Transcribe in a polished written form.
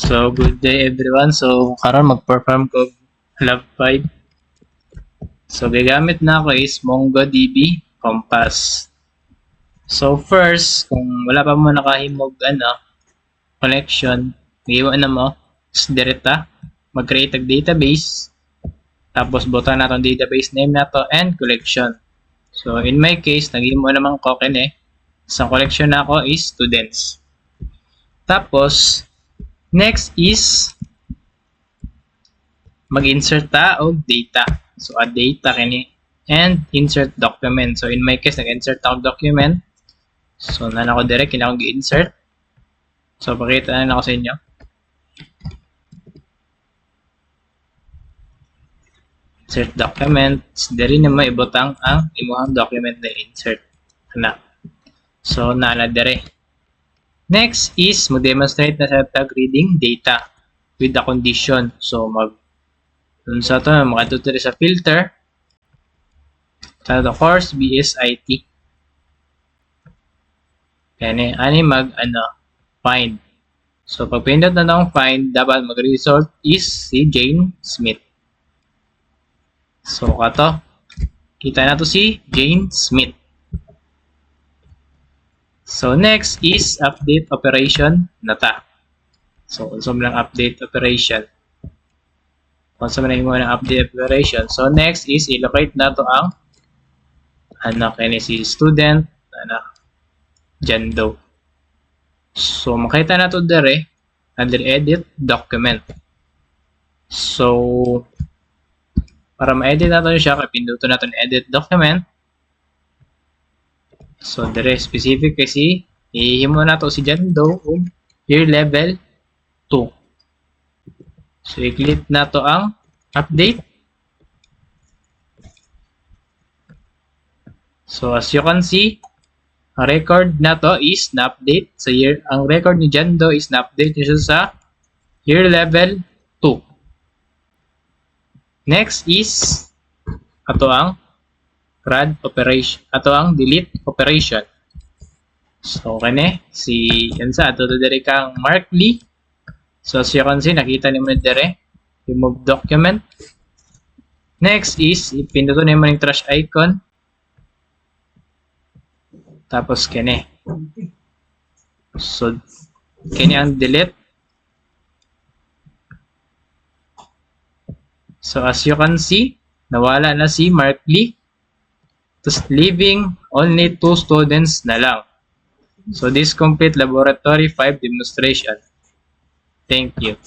So, good day everyone. So, karon mag-perform ko Lab 5. So, gagamit na ako is MongoDB Compass. So, first, kung wala pa mo nakahimog connection, iwan na mo, direta, mag-create ng database, tapos butan na itong database name na to and collection. So, in my case, nag-imo naman ko sa collection na ako is students. Tapos, next is mag-insert ta og data. So, add data kini and insert document. So, in my case, nag-insert ako document. So, na ako direct, kina akong i-insert. So, pakita na ako sa inyo. Insert document. Dari naman ibutang ang imuhang document na insert. So, na dire. Next is mag-demonstrate na sa tag reading data with the condition. So, dun sa ito, makatutuloy sa filter. Sa ito, course BSIT. Yan find. So, pag pindot na ng find, dapat mag-result is si Jane Smith. So, kita na to si Jane Smith. So, next is update operation na ta. So, kung lang update operation. Kung mo ng update operation. So, next is i-locate na to ang si student, John Doe. So, makita na to dire under edit document. So, para ma-edit natin siya, pinduto natin edit document. So, dire specific kasi ihimo na to si John Doe year level 2. So, i-click na to ang update. So, as you can see, ang record na to is na-update sa year. Ang record ni John Doe is na-update niya sa year level 2. Next is ato ang CRUD operation, ato ang delete operation. So, yan sa ato dire kang Mark Lee. So, as you can see, nakita niyo dire, remove document. Next is, ipinduto niyo yung trash icon. Tapos, So, ang delete. So, as you can see, nawala na si Mark Lee. Just leaving only 2 students na lang. So, this complete laboratory 5 demonstration. Thank you.